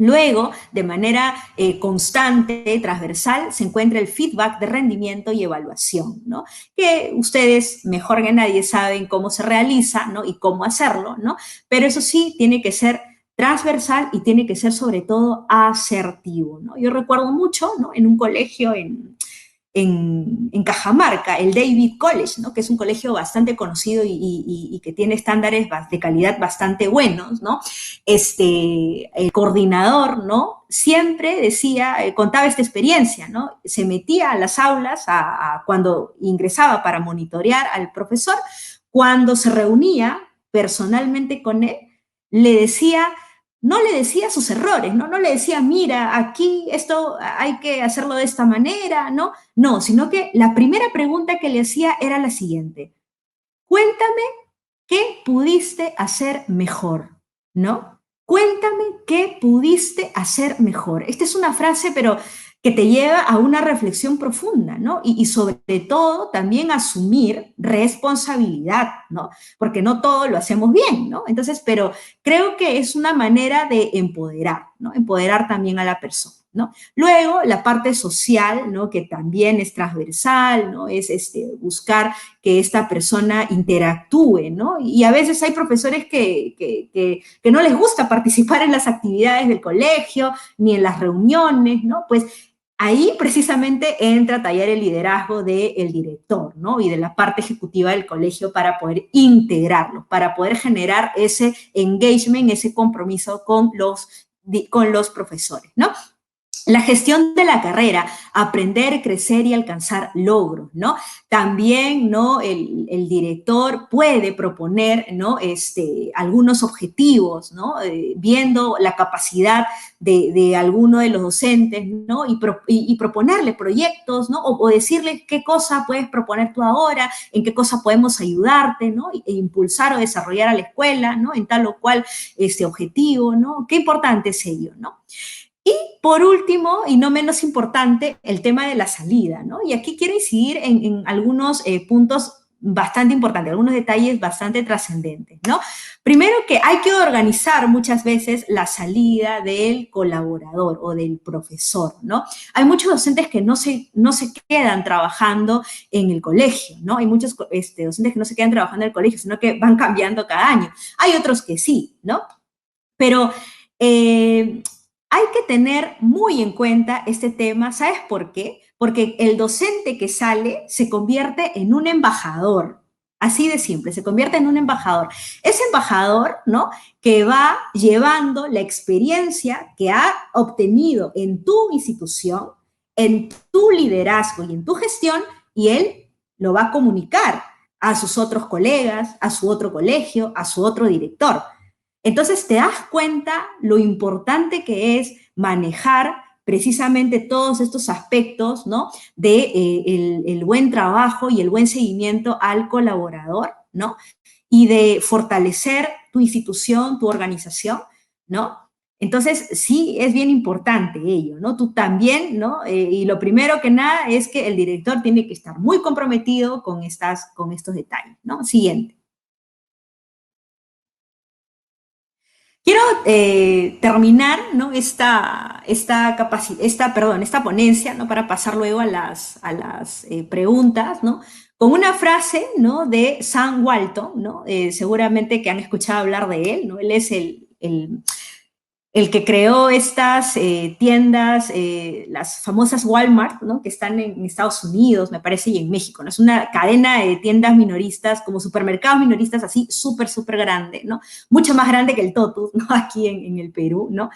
Luego, de manera constante, transversal, se encuentra el feedback de rendimiento y evaluación, ¿no? Que ustedes mejor que nadie saben cómo se realiza, ¿no?, y cómo hacerlo, ¿no? Pero eso sí, tiene que ser transversal y tiene que ser sobre todo asertivo, ¿no? Yo recuerdo mucho, ¿no?, en un colegio en Cajamarca, el David College, ¿no? Que es un colegio bastante conocido y que tiene estándares de calidad bastante buenos, ¿no? El coordinador, ¿no? Siempre decía, contaba esta experiencia, ¿no? Se metía a las aulas cuando ingresaba para monitorear al profesor, cuando se reunía personalmente con él, le decía, no le decía sus errores, ¿no? No le decía, mira, aquí esto hay que hacerlo de esta manera, ¿no? No, sino que la primera pregunta que le hacía era la siguiente: cuéntame qué pudiste hacer mejor, ¿no? Cuéntame qué pudiste hacer mejor. Esta es una frase, pero que te lleva a una reflexión profunda, ¿no? Y sobre todo también asumir responsabilidad, ¿no? Porque no todo lo hacemos bien, ¿no? Entonces, pero creo que es una manera de empoderar, ¿no? Empoderar también a la persona, ¿no? Luego, la parte social, ¿no? Que también es transversal, ¿no? Es buscar que esta persona interactúe, ¿no? Y a veces hay profesores que no les gusta participar en las actividades del colegio, ni en las reuniones, ¿no? Pues ahí precisamente entra a tallar el liderazgo del director, ¿no? Y de la parte ejecutiva del colegio para poder integrarlo, para poder generar ese engagement, ese compromiso con los profesores, ¿no? La gestión de la carrera, aprender, crecer y alcanzar logros, ¿no? También, ¿no? El director puede proponer, ¿no? Algunos objetivos, ¿no? Viendo la capacidad de alguno de los docentes, ¿no? Y proponerle proyectos, ¿no? O decirle qué cosa puedes proponer tú ahora, en qué cosa podemos ayudarte, ¿no? E impulsar o desarrollar a la escuela, ¿no? En tal o cual objetivo, ¿no? Qué importante es ello, ¿no? Y por último, y no menos importante, el tema de la salida, ¿no? Y aquí quiero incidir en algunos puntos bastante importantes, algunos detalles bastante trascendentes, ¿no? Primero, que hay que organizar muchas veces la salida del colaborador o del profesor, ¿no? Hay muchos docentes que no se quedan trabajando en el colegio, ¿no? Hay muchos docentes que no se quedan trabajando en el colegio, sino que van cambiando cada año. Hay otros que sí, ¿no? Pero hay que tener muy en cuenta este tema. ¿Sabes por qué? Porque el docente que sale se convierte en un embajador. Así de simple, se convierte en un embajador. Ese embajador, ¿no? Que va llevando la experiencia que ha obtenido en tu institución, en tu liderazgo y en tu gestión, y él lo va a comunicar a sus otros colegas, a su otro colegio, a su otro director. Entonces te das cuenta lo importante que es manejar precisamente todos estos aspectos, ¿no? De el buen trabajo y el buen seguimiento al colaborador, ¿no? Y de fortalecer tu institución, tu organización, ¿no? Entonces, sí, es bien importante ello, ¿no? Tú también, ¿no? Y lo primero que nada es que el director tiene que estar muy comprometido con estos detalles, ¿no? Siguiente. Quiero terminar, ¿no? esta ponencia, ¿no? Para pasar luego a las preguntas, ¿no? Con una frase, ¿no? De Sam Walton, ¿no? Seguramente que han escuchado hablar de él, ¿no? Él es el que creó estas tiendas, las famosas Walmart, ¿no? Que están en Estados Unidos, me parece, y en México, ¿no? Es una cadena de tiendas minoristas, como supermercados minoristas, así súper, súper grande, ¿no? Mucho más grande que el Totus, ¿no? Aquí en el Perú, ¿no?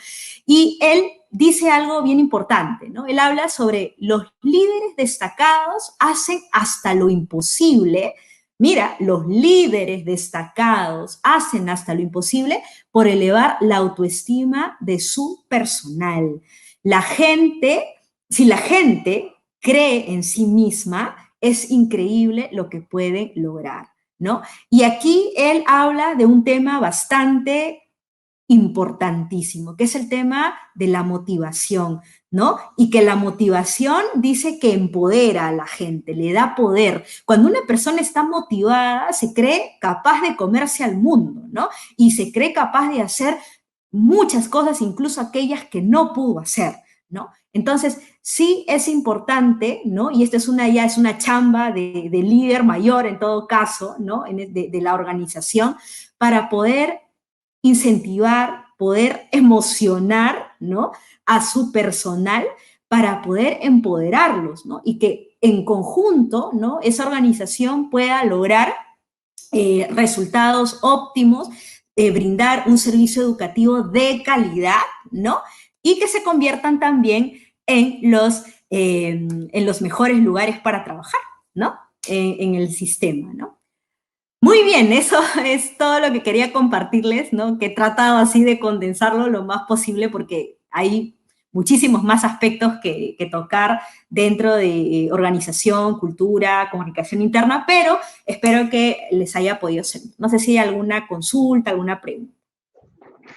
Y él dice algo bien importante, ¿no? Él habla sobre los líderes destacados hacen hasta lo imposible. Mira, los líderes destacados hacen hasta lo imposible por elevar la autoestima de su personal. Si la gente cree en sí misma, es increíble lo que pueden lograr, ¿no? Y aquí él habla de un tema bastante importantísimo, que es el tema de la motivación, ¿no? Y que la motivación dice que empodera a la gente, le da poder. Cuando una persona está motivada, se cree capaz de comerse al mundo, ¿no? Y se cree capaz de hacer muchas cosas, incluso aquellas que no pudo hacer, ¿no? Entonces, sí es importante, ¿no? Y esta ya es una chamba de líder mayor en todo caso, ¿no? De la organización, para poder incentivar, poder emocionar, ¿no? A su personal para poder empoderarlos, ¿no? Y que en conjunto, ¿no? Esa organización pueda lograr resultados óptimos, brindar un servicio educativo de calidad, ¿no? Y que se conviertan también en los mejores lugares para trabajar, ¿no? En el sistema, ¿no? Muy bien, eso es todo lo que quería compartirles, ¿no? Que he tratado así de condensarlo lo más posible porque hay muchísimos más aspectos que tocar dentro de organización, cultura, comunicación interna, pero espero que les haya podido servir. No sé si hay alguna consulta, alguna pregunta.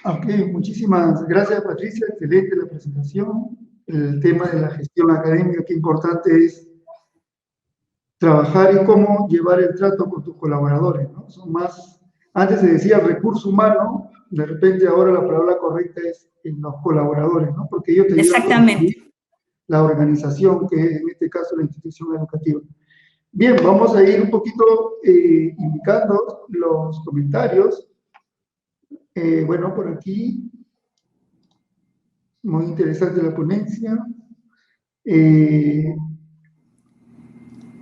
Ok, muchísimas gracias, Patricia. Excelente la presentación. El tema de la gestión académica, qué importante es trabajar y cómo llevar el trato con tus colaboradores, ¿no? Son más, antes se decía recurso humano, de repente ahora la palabra correcta es en los colaboradores, ¿no? Porque ellos te ayudan a Exactamente. construir la organización, que es en este caso la institución educativa. Bien, vamos a ir un poquito indicando los comentarios. Bueno, por aquí, muy interesante la ponencia.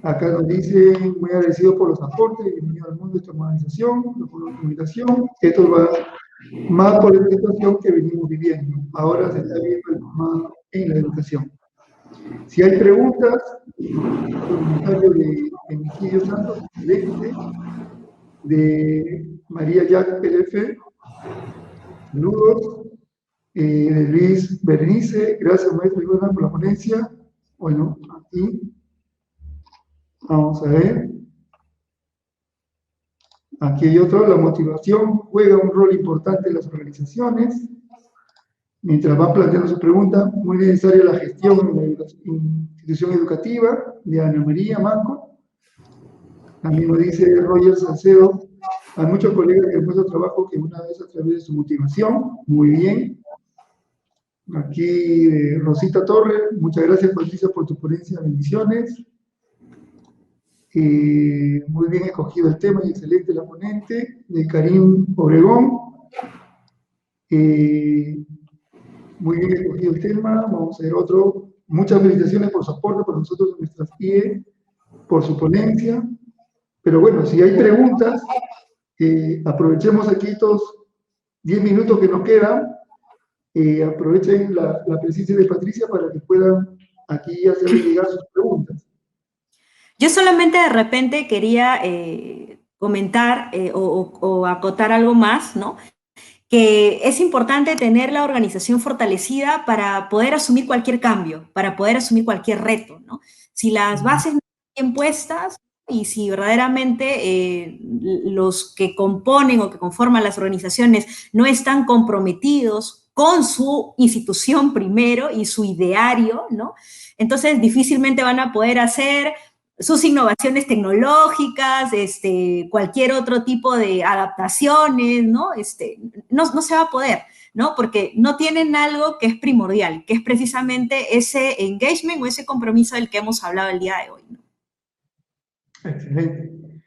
Acá nos dice, muy agradecido por los aportes, bienvenido al mundo de esta modernización, por la comunicación. Esto va más por la situación que venimos viviendo. Ahora se está viendo el más en la educación. Si hay preguntas, comentario de Emiquilio Santos, excelente, de María Jack LF, saludos, de Luis Berenice, gracias maestro Ivana por la ponencia. Bueno, aquí, vamos a ver. Aquí hay otro, la motivación juega un rol importante en las organizaciones. Mientras van planteando su pregunta, muy necesaria la gestión en la institución educativa de Ana María Manco. También lo dice Roger Salcedo, hay muchos colegas que demuestran trabajo que una vez a través de su motivación. Muy bien. Aquí de Rosita Torres, muchas gracias Patricia por tu ponencia, bendiciones. Muy bien escogido el tema y excelente la ponente, de Karim Obregón. Muy bien escogido el tema, vamos a ver otro. Muchas felicitaciones por su aporte, por nosotros en nuestras IE, por su ponencia. Pero bueno, si hay preguntas, aprovechemos aquí estos 10 minutos que nos quedan, aprovechen la presencia de Patricia para que puedan aquí hacerle llegar sus preguntas. Yo solamente de repente quería comentar o acotar algo más, ¿no? Que es importante tener la organización fortalecida para poder asumir cualquier cambio, para poder asumir cualquier reto, ¿no? Si las bases no están bien puestas y si verdaderamente los que componen o que conforman las organizaciones no están comprometidos con su institución primero y su ideario, ¿no? Entonces difícilmente van a poder hacer sus innovaciones tecnológicas, cualquier otro tipo de adaptaciones, ¿no? No se va a poder, ¿no? Porque no tienen algo que es primordial, que es precisamente ese engagement o ese compromiso del que hemos hablado el día de hoy, ¿no? Excelente.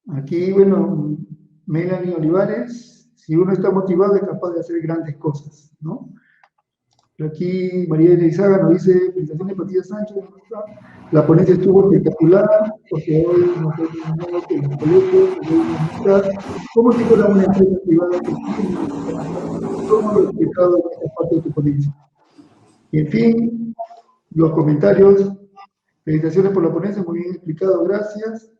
Aquí, bueno, Melanie Olivares, si uno está motivado es capaz de hacer grandes cosas, ¿no? Aquí María Elizaga nos dice, felicitaciones Patricia Sánchez, la ponencia estuvo espectacular, porque hoy nos tenemos que los colegios, cómo se fuera una empresa privada que todo lo explicado en esta parte de tu ponencia. Y en fin, los comentarios, felicitaciones por la ponencia, muy bien explicado, gracias.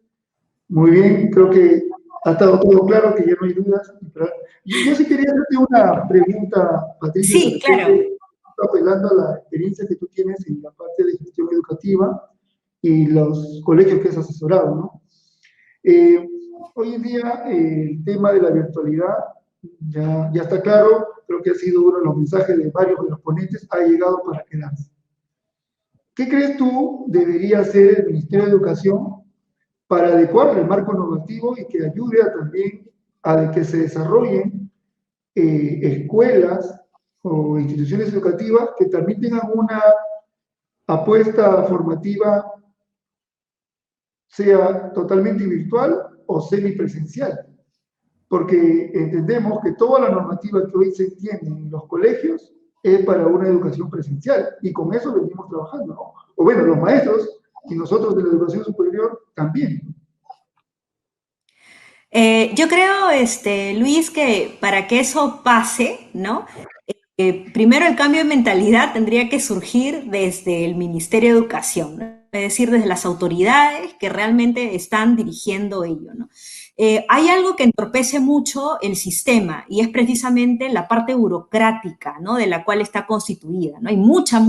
Muy bien, creo que ha estado todo claro, que ya no hay dudas. Yo sí quería hacerte una pregunta, Patricia. Sí, claro. Apelando a la experiencia que tú tienes en la parte de gestión educativa y los colegios que has asesorado, ¿no? Hoy en día el tema de la virtualidad ya está claro, creo que ha sido uno de los mensajes de varios de los ponentes, ha llegado para quedarse. ¿Qué crees tú debería hacer el Ministerio de Educación para adecuar el marco normativo y que ayude también a que se desarrollen escuelas o instituciones educativas que también tengan una apuesta formativa, sea totalmente virtual o semipresencial? Porque entendemos que toda la normativa que hoy se entiende en los colegios es para una educación presencial, y con eso venimos trabajando, ¿no? O bueno, los maestros y nosotros de la educación superior también. Yo creo, Luis, que para que eso pase, ¿no? Primero el cambio de mentalidad tendría que surgir desde el Ministerio de Educación, ¿no? Es decir, desde las autoridades que realmente están dirigiendo ello, ¿no? Hay algo que entorpece mucho el sistema y es precisamente la parte burocrática, ¿no? De la cual está constituida, ¿no? Hay mucha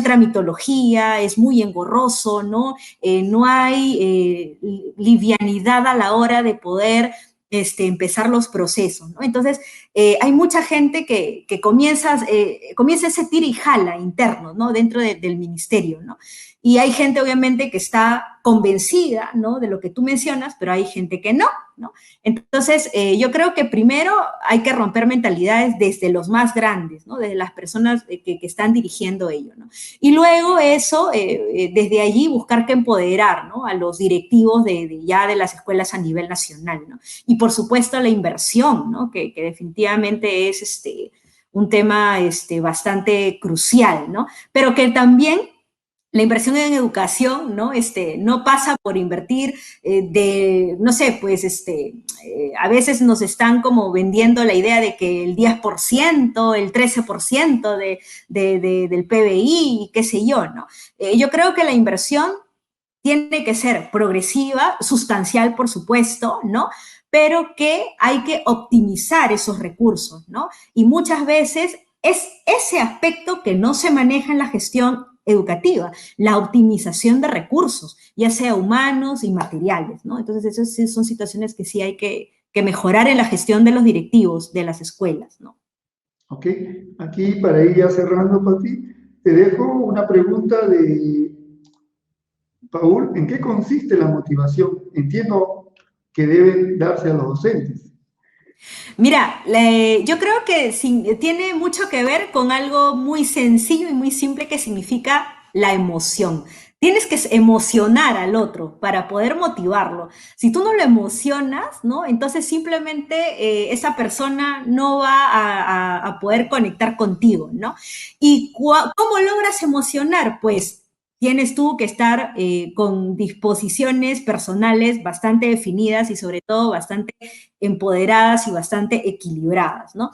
tramitología, es muy engorroso, ¿no? No hay livianidad a la hora de poder empezar los procesos, ¿no? Entonces, hay mucha gente que comienza ese tira y jala interno, ¿no? Dentro del ministerio, ¿no? Y hay gente, obviamente, que está convencida, ¿no? De lo que tú mencionas, pero hay gente que no, ¿no? Entonces, yo creo que primero hay que romper mentalidades desde los más grandes, ¿no? Desde las personas que están dirigiendo ello, ¿no? Y luego eso, desde allí buscar que empoderar, ¿no? A los directivos ya de las escuelas a nivel nacional, ¿no? Y por supuesto la inversión, ¿no? Que definitivamente es un tema bastante crucial, ¿no? Pero que también la inversión en educación, ¿no? No pasa por invertir no sé, pues, a veces nos están como vendiendo la idea de que el 10%, el 13% del PBI, qué sé yo, ¿no? Yo creo que la inversión tiene que ser progresiva, sustancial, por supuesto, ¿no? Pero que hay que optimizar esos recursos, ¿no? Y muchas veces es ese aspecto que no se maneja en la gestión educativa, la optimización de recursos, ya sea humanos y materiales, ¿no? Entonces, esas sí son situaciones que sí hay que mejorar en la gestión de los directivos de las escuelas, ¿no? Ok, aquí para ir ya cerrando, Pati, te dejo una pregunta de Paul. ¿En qué consiste la motivación? Entiendo que deben darse a los docentes. Mira, yo creo que tiene mucho que ver con algo muy sencillo y muy simple que significa la emoción. Tienes que emocionar al otro para poder motivarlo. Si tú no lo emocionas, ¿no? Entonces simplemente esa persona no va a poder conectar contigo, ¿no? ¿Y cómo logras emocionar? Pues tienes tú que estar con disposiciones personales bastante definidas y sobre todo bastante empoderadas y bastante equilibradas, ¿no?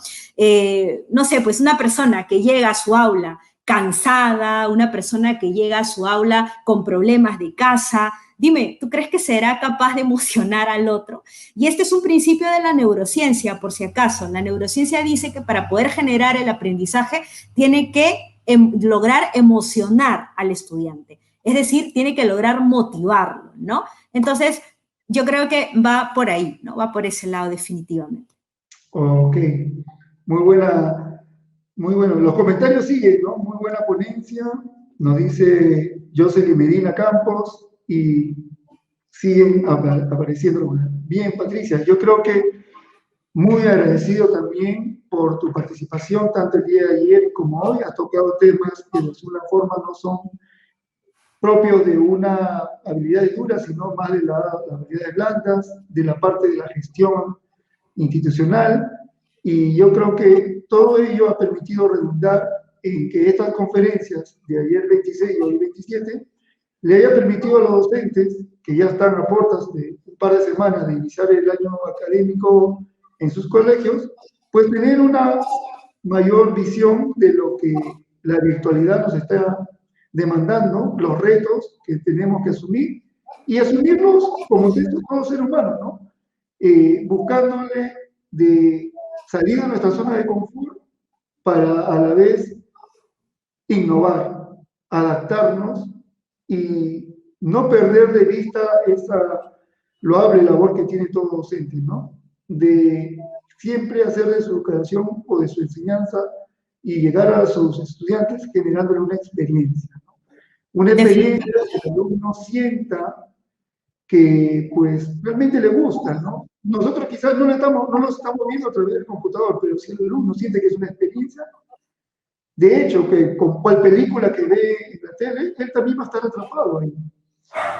No sé, pues una persona que llega a su aula cansada, una persona que llega a su aula con problemas de casa, dime, ¿tú crees que será capaz de emocionar al otro? Y este es un principio de la neurociencia, por si acaso. La neurociencia dice que para poder generar el aprendizaje tiene que lograr emocionar al estudiante. Es decir, tiene que lograr motivarlo, ¿no? Entonces, yo creo que va por ahí, ¿no? Va por ese lado definitivamente. Ok, muy buena, muy bueno. Los comentarios siguen, ¿no? Muy buena ponencia. Nos dice Jocelyn Medina Campos y siguen apareciendo. Bien, Patricia, yo creo que muy agradecido también por tu participación tanto el día de ayer como hoy. Has tocado temas que de alguna forma no son propios de una habilidad dura, sino más de las habilidades blandas, de la parte de la gestión institucional, y yo creo que todo ello ha permitido redundar en que estas conferencias de ayer 26 y hoy 27 le haya permitido a los docentes que ya están a puertas de un par de semanas de iniciar el año académico en sus colegios, pues tener una mayor visión de lo que la virtualidad nos está demandando, los retos que tenemos que asumir y asumirlos como si esto es todo ser humano, ¿no? Buscándole de salir de nuestra zona de confort para a la vez innovar, adaptarnos y no perder de vista esa loable labor que tiene todo docente, ¿no? De siempre hacer de su educación o de su enseñanza y llegar a sus estudiantes generándole una experiencia, ¿no? Una experiencia que el alumno sienta que pues realmente le gusta, ¿no? Nosotros quizás no lo estamos viendo a través del computador, pero si el alumno siente que es una experiencia, de hecho, que con cual película que ve en la tele, él también va a estar atrapado ahí.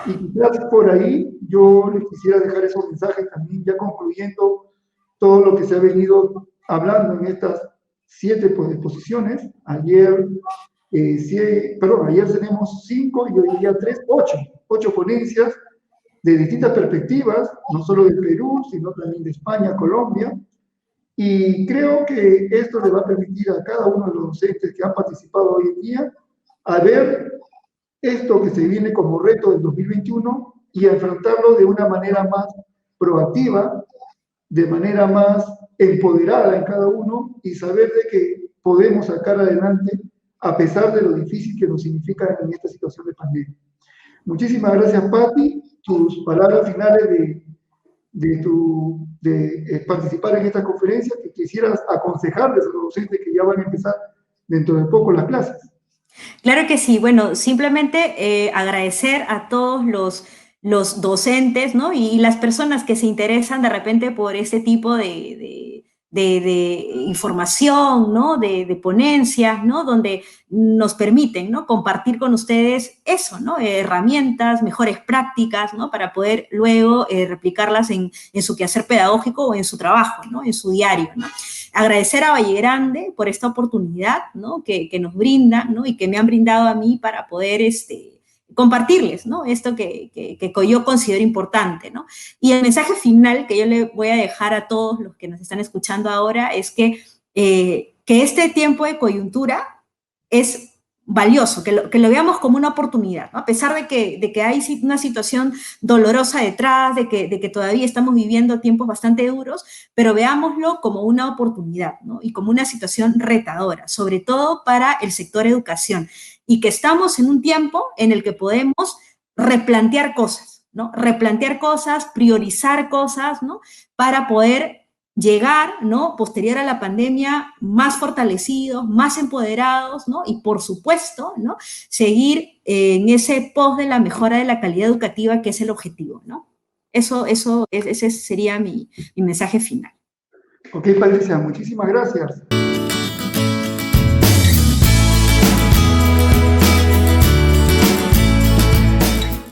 Y quizás por ahí yo les quisiera dejar esos mensajes también, ya concluyendo todo lo que se ha venido hablando en estas 7 posiciones. Ayer, ayer tenemos 5 y hoy día 3, 8 ponencias de distintas perspectivas, no solo de Perú, sino también de España, Colombia. Y creo que esto le va a permitir a cada uno de los docentes que han participado hoy en día a ver esto que se viene como reto del 2021 y a enfrentarlo de una manera más proactiva, de manera más empoderada en cada uno y saber de que podemos sacar adelante a pesar de lo difícil que nos significa en esta situación de pandemia. Muchísimas gracias, Patti. Tus palabras finales de participar en esta conferencia, que quisieras aconsejarles a los docentes que ya van a empezar dentro de poco las clases. Claro que sí. Bueno, simplemente agradecer a todos los docentes, ¿no? Y las personas que se interesan de repente por este tipo de información, ¿no? De ponencias, ¿no? Donde nos permiten, ¿no? Compartir con ustedes eso, ¿no? Herramientas, mejores prácticas, ¿no? Para poder luego replicarlas en su quehacer pedagógico o en su trabajo, ¿no? En su diario, ¿no? Agradecer a Valle Grande por esta oportunidad, ¿no? que nos brinda, ¿no? Y que me han brindado a mí para poder compartirles, ¿no? Esto que yo considero importante, ¿no? Y el mensaje final que yo le voy a dejar a todos los que nos están escuchando ahora es que este tiempo de coyuntura es valioso, que lo veamos como una oportunidad, ¿no? A pesar de que hay una situación dolorosa detrás, de que todavía estamos viviendo tiempos bastante duros, pero veámoslo como una oportunidad, ¿no? Y como una situación retadora, sobre todo para el sector educación, y que estamos en un tiempo en el que podemos replantear cosas, ¿no? Replantear cosas, priorizar cosas, ¿no? Para poder llegar, ¿no? Posterior a la pandemia, más fortalecidos, más empoderados, ¿no? Y por supuesto, ¿no? Seguir en ese pos de la mejora de la calidad educativa, que es el objetivo, ¿no? Ese sería mi mensaje final. Ok, Patricia, muchísimas gracias.